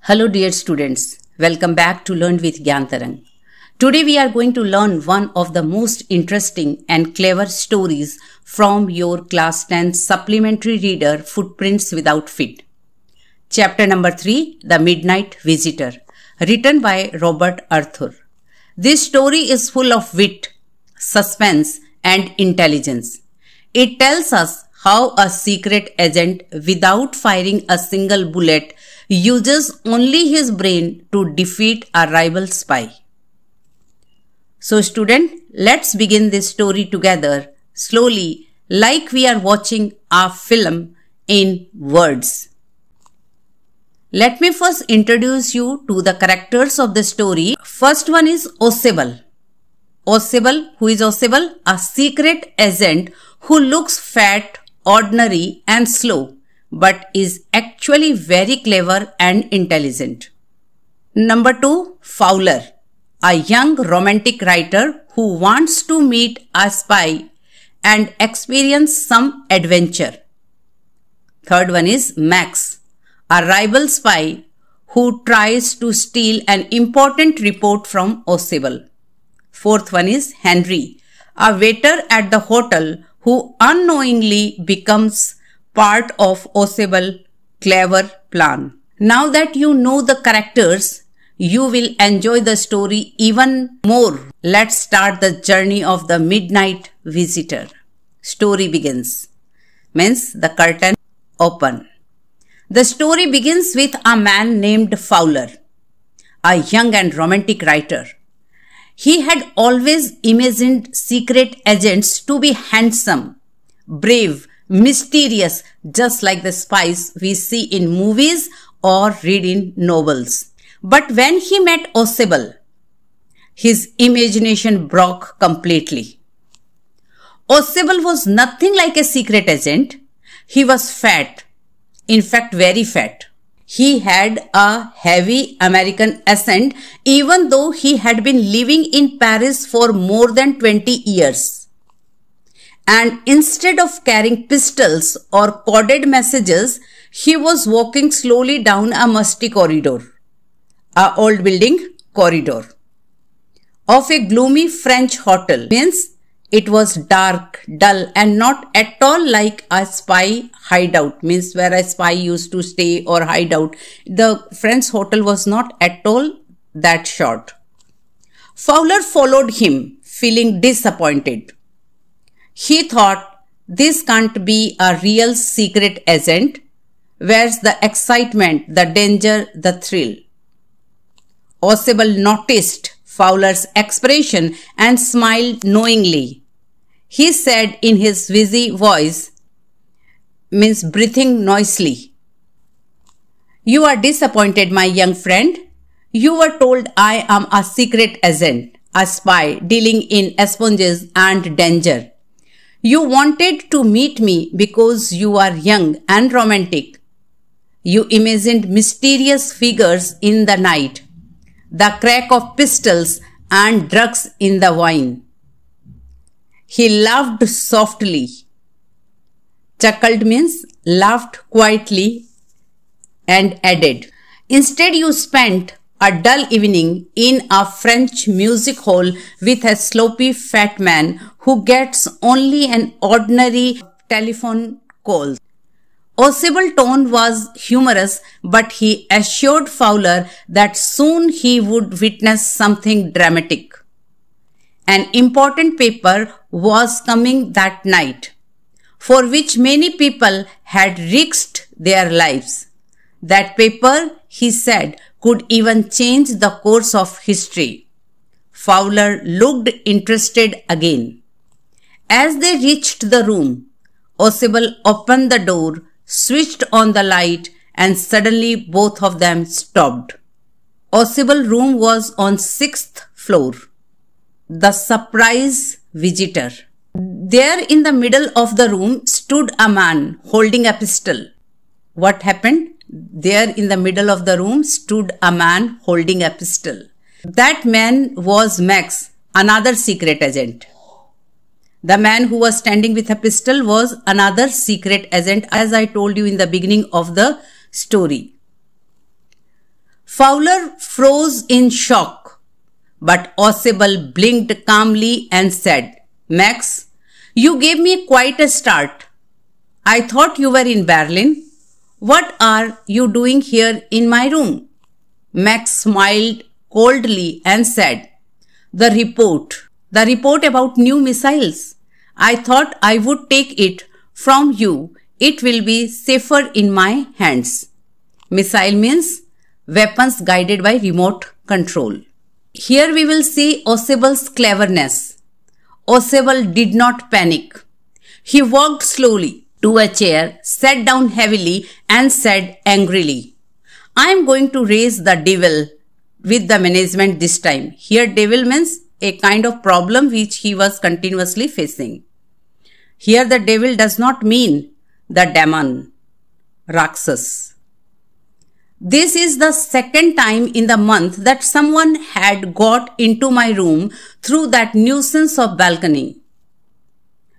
Hello dear students, welcome back to Learn with Gyantarang. Today we are going to learn one of the most interesting and clever stories from your class 10 supplementary reader Footprints Without Feet. Chapter number 3, The Midnight Visitor, written by Robert Arthur. This story is full of wit, suspense and intelligence. It tells us how a secret agent, without firing a single bullet, uses only his brain to defeat a rival spy. So student, let's begin this story together slowly like we are watching a film in words. Let me first introduce you to the characters of the story. First one is Osable. Osable, who is Osable? A secret agent who looks fat, ordinary and slow, but is actually very clever and intelligent. Number 2, Fowler, a young romantic writer who wants to meet a spy and experience some adventure. Third one is Max, a rival spy who tries to steal an important report from Osable. Fourth one is Henry, a waiter at the hotel who unknowingly becomes part of Osable's clever plan. Now that you know the characters, you will enjoy the story even more. Let's start the journey of the midnight visitor. Story begins. Means the curtain open. The story begins with a man named Fowler, a young and romantic writer. He had always imagined secret agents to be handsome, brave, mysterious, just like the spies we see in movies or read in novels. But when he met Osable, his imagination broke completely. Osable was nothing like a secret agent. He was fat, in fact very fat. He had a heavy American accent even though he had been living in Paris for more than 20 years. And instead of carrying pistols or coded messages, he was walking slowly down a musty corridor, a old building corridor, of a gloomy French hotel. Means it was dark, dull and not at all like a spy hideout. Means where a spy used to stay or hide out. The French hotel was not at all that short. Fowler followed him, feeling disappointed. He thought, this can't be a real secret agent. Where's the excitement, the danger, the thrill? Osable noticed Fowler's expression and smiled knowingly. He said in his wheezy voice, means breathing noisily, "You are disappointed, my young friend. You were told I am a secret agent, a spy dealing in espionage and danger. You wanted to meet me because you are young and romantic. You imagined mysterious figures in the night, the crack of pistols and drugs in the wine." He laughed softly. Chuckled means laughed quietly and added, "Instead you spent a dull evening in a French music hall with a sloppy fat man who gets only an ordinary telephone call." Osable's tone was humorous, but he assured Fowler that soon he would witness something dramatic. An important paper was coming that night, for which many people had risked their lives. That paper, he said, could even change the course of history. Fowler looked interested again. As they reached the room, Osable opened the door, switched on the light, and suddenly both of them stopped. Osable's room was on 6th floor. The surprise visitor. There in the middle of the room stood a man holding a pistol. What happened? There in the middle of the room stood a man holding a pistol. That man was Max, another secret agent. The man who was standing with a pistol was another secret agent, as I told you in the beginning of the story. Fowler froze in shock, but Ausable blinked calmly and said, Max, you gave me quite a start. I thought you were in Berlin. What are you doing here in my room? Max smiled coldly and said, The report about new missiles. I thought I would take it from you. It will be safer in my hands. Missile means weapons guided by remote control. Here we will see Ausable's cleverness. Ausable did not panic. He walked slowly to a chair, sat down heavily and said angrily, I am going to raise the devil with the management this time. Here devil means a kind of problem which he was continuously facing. Here the devil does not mean the demon, Rakshas. This is the second time in the month that someone had got into my room through that nuisance of balcony.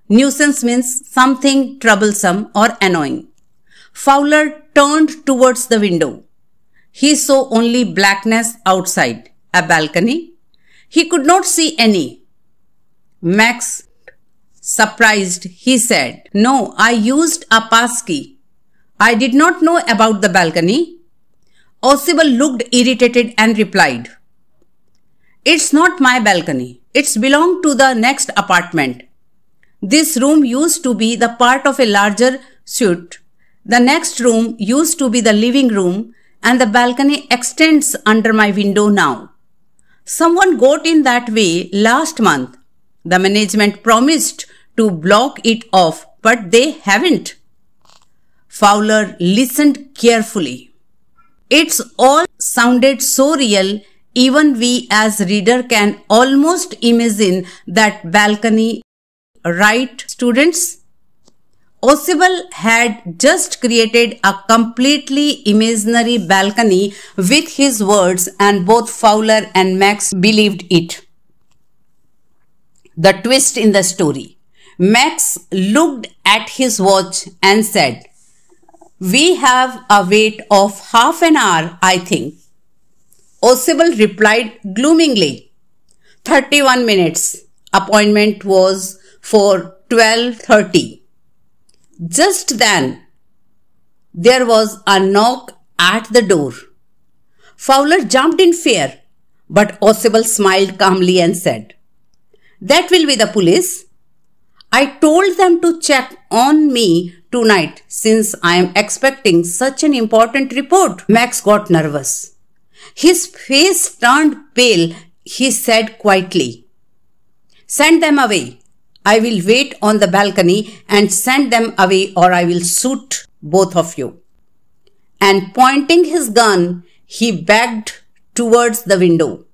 Nuisance means something troublesome or annoying. Fowler turned towards the window. He saw only blackness outside, a balcony. He could not see any. Max, surprised, he said, No, I used a passkey. I did not know about the balcony. Ausable looked irritated and replied, It's not my balcony. It's belonged to the next apartment. This room used to be the part of a larger suite. The next room used to be the living room and the balcony extends under my window now. Someone got in that way last month. The management promised to block it off, but they haven't. Fowler listened carefully. It's all sounded so real, even we as reader can almost imagine that balcony, right, students? Ausable had just created a completely imaginary balcony with his words and both Fowler and Max believed it. The twist in the story. Max looked at his watch and said, We have a wait of half an hour, I think. Ausable replied gloomingly, 31 minutes. Appointment was for 12:30. Just then, there was a knock at the door. Fowler jumped in fear, but Ausable smiled calmly and said, That will be the police. I told them to check on me tonight since I am expecting such an important report. Max got nervous. His face turned pale. He said quietly, Send them away. I will wait on the balcony and send them away or I will shoot both of you. And pointing his gun, he backed towards the window.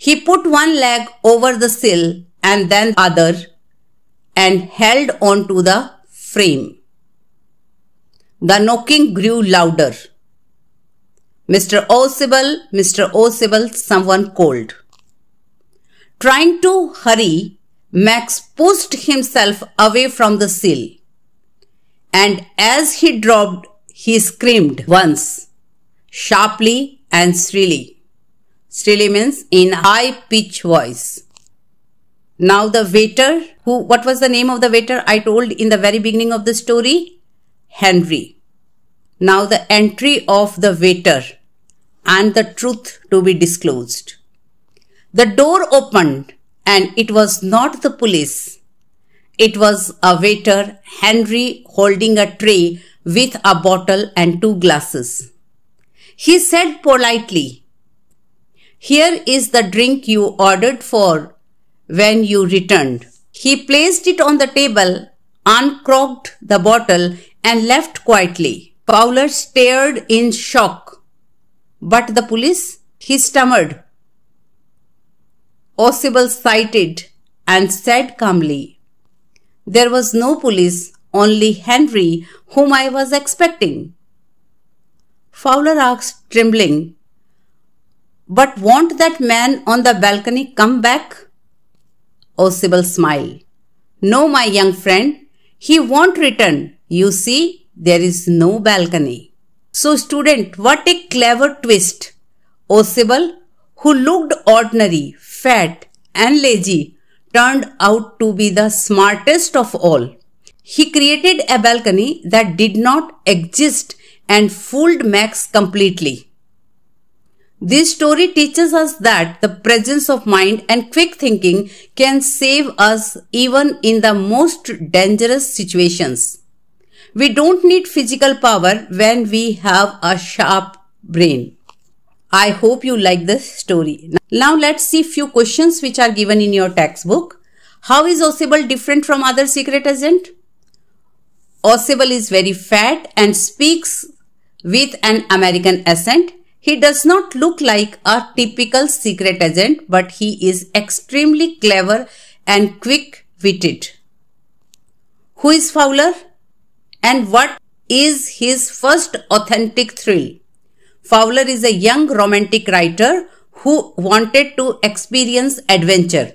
He put one leg over the sill and then the other and held on to the frame. The knocking grew louder. Mr. Ausable, someone called. Trying to hurry, Max pushed himself away from the sill. And as he dropped, he screamed once, sharply and shrilly. Shrilly means in high-pitched voice. Now the waiter, what was the name of the waiter I told in the very beginning of the story? Henry. Now the entry of the waiter and the truth to be disclosed. The door opened and it was not the police. It was a waiter, Henry, holding a tray with a bottle and 2 glasses. He said politely, Here is the drink you ordered for when you returned. He placed it on the table, uncorked the bottle and left quietly. Fowler stared in shock. But the police? He stammered. Ausable sighed and said calmly, There was no police, only Henry, whom I was expecting. Fowler asked, trembling, But won't that man on the balcony come back? Ausable smiled. No, my young friend, he won't return. You see, there is no balcony. So student, what a clever twist. Osable, who looked ordinary, fat, and lazy, turned out to be the smartest of all. He created a balcony that did not exist and fooled Max completely. This story teaches us that the presence of mind and quick thinking can save us even in the most dangerous situations. We don't need physical power when we have a sharp brain. I hope you like this story. Now let's see few questions which are given in your textbook. How is Osable different from other secret agent? Osable is very fat and speaks with an American accent. He does not look like a typical secret agent, but he is extremely clever and quick-witted. Who is Fowler? And what is his first authentic thrill? Fowler is a young romantic writer who wanted to experience adventure.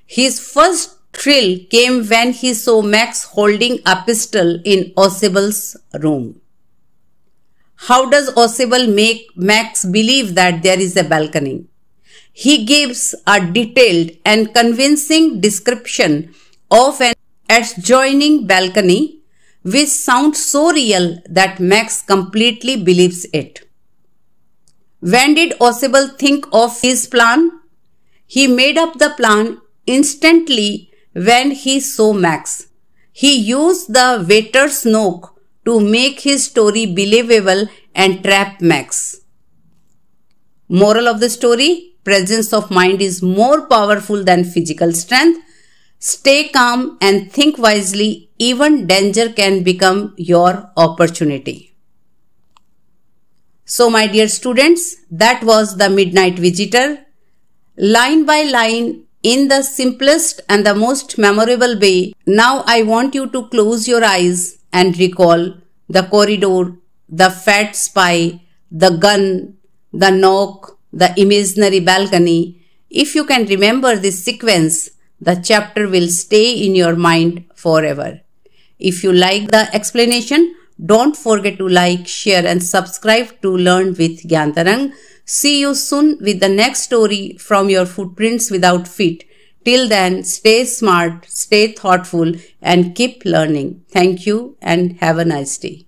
His first thrill came when he saw Max holding a pistol in Osable's room. How does Osable make Max believe that there is a balcony? He gives a detailed and convincing description of an adjoining balcony which sounds so real that Max completely believes it. When did Osable think of his plan? He made up the plan instantly when he saw Max. He used the waiter's knock to make his story believable and trap Max. Moral of the story: presence of mind is more powerful than physical strength. Stay calm and think wisely. Even danger can become your opportunity. So my dear students, that was The Midnight Visitor. Line by line, in the simplest and the most memorable way. Now I want you to close your eyes and recall the corridor, the fat spy, the gun, the knock, the imaginary balcony. If you can remember this sequence, the chapter will stay in your mind forever. If you like the explanation, don't forget to like, share and subscribe to Learn with Gyantarang. See you soon with the next story from your Footprints Without Feet. Till then, stay smart, stay thoughtful and keep learning. Thank you and have a nice day.